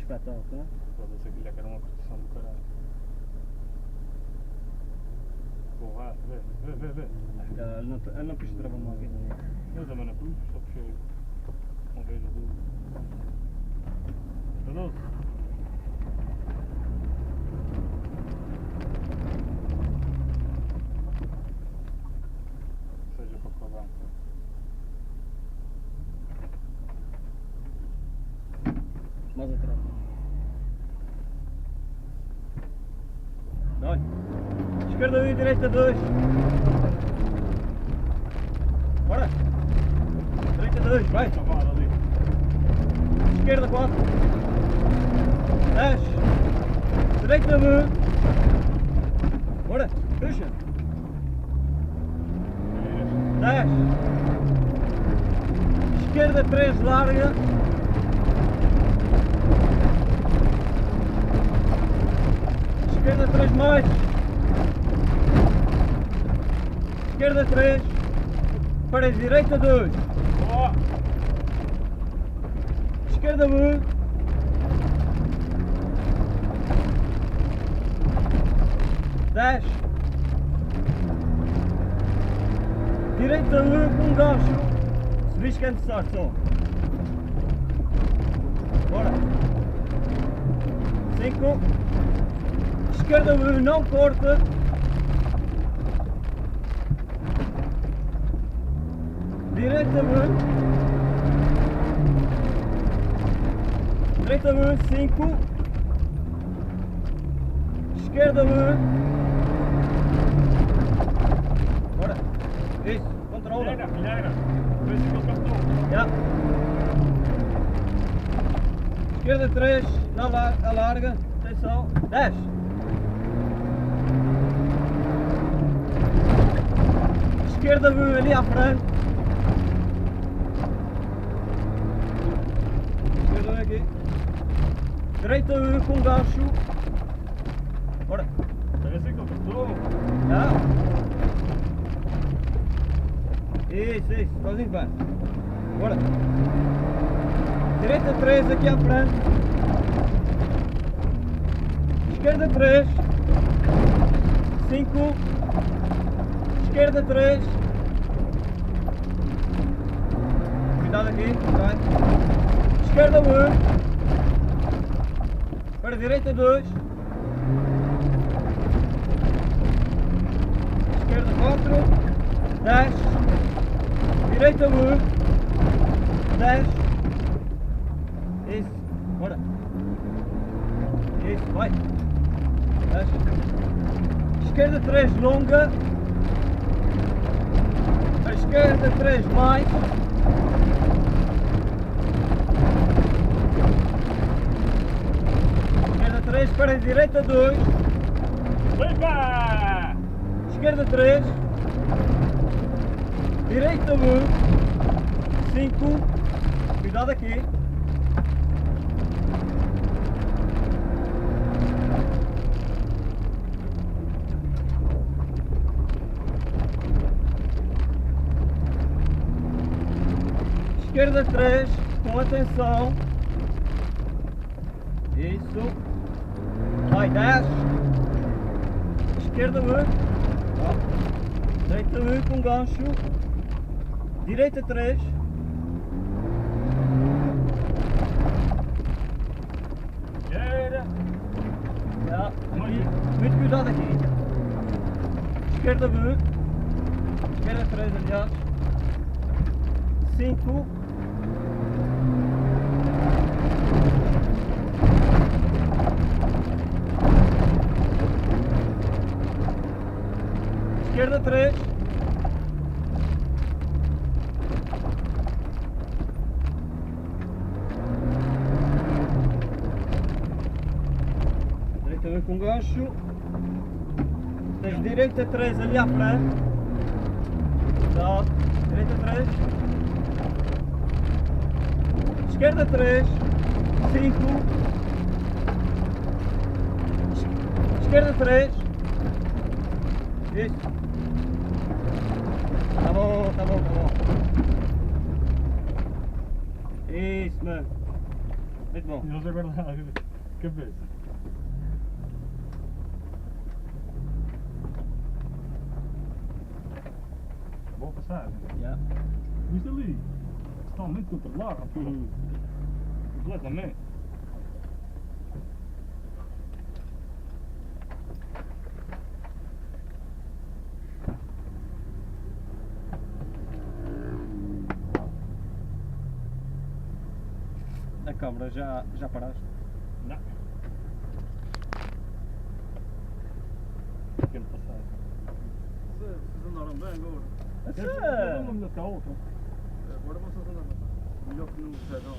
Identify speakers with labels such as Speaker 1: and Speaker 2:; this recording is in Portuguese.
Speaker 1: espetáculo, não é?
Speaker 2: Foda-se, aquilo é que era uma construção do caralho. Porra, vê.
Speaker 1: Eu não quis travar uma máquina.
Speaker 2: Eu também não pus, só puxei uma vez ou duas. Tá doce? Seja para provar.
Speaker 1: Mais atrás. Olha. Esquerda 1 e direita 2. Bora. Direita 2, vai.
Speaker 2: Cavalo ali.
Speaker 1: Esquerda 4. 10. Direita 1. Bora. Puxa. 10. Esquerda 3, larga. Esquerda 3 mais. Esquerda 3. Para a direita 2.
Speaker 2: Ó!
Speaker 1: Esquerda 1. Dez. Direita 1 com gancho. Se vis que é necessário só. Bora. 5. Esquerda 1 não corta. Direita 1. Direita 1, 5. Esquerda 1. Bora. Isso, controla.
Speaker 2: Filheira. Vê se ele captou.
Speaker 1: Já. Esquerda 3, alarga. Atenção. 10. Esquerda 1 ali à frente. Esquerda 1 aqui. Direita 1 com gancho. Bora.
Speaker 2: Parece que ele captou.
Speaker 1: Já. Isso, sozinho vai. Bora. Direita 3 aqui à frente. Esquerda 3. 5. Esquerda 3. Cuidado aqui, vai. Esquerda 1. Para a direita 2. Esquerda 4. 10. Direita 1. 10. Isso, bora. Isso, vai. 10. Esquerda 3 longa. A esquerda 3 mais. Esquerda 3 para a direita 2.
Speaker 2: Epa!
Speaker 1: Esquerda 3. Direita 1. 5. Cuidado aqui. Esquerda 3, com atenção. Isso. Vai, 10. Esquerda 1. Direita 1 com gancho. Direita 3.
Speaker 2: Filheira.
Speaker 1: Já, muito cuidado aqui. Esquerda 1. Esquerda 3, aliás. 5. Esquerda 3. Direita 1 com gancho. Tens direita 3 ali à frente. Exato. Direita 3. Esquerda 3. 5. Esquerda 3. Isso. Tá bom, tá bom, tá bom. Isso, mano. Muito bom.
Speaker 2: E eles agora dá a cabeça. Boa passagem.
Speaker 1: Yeah.
Speaker 2: Viste ali? Totalmente controlado. Completamente.
Speaker 1: A câmara já paraste?
Speaker 2: Não. Pequeno passagem.
Speaker 3: Vocês andaram bem agora.
Speaker 2: Eu não me até a outra.
Speaker 3: Agora vocês andaram bem. Melhor que no verão.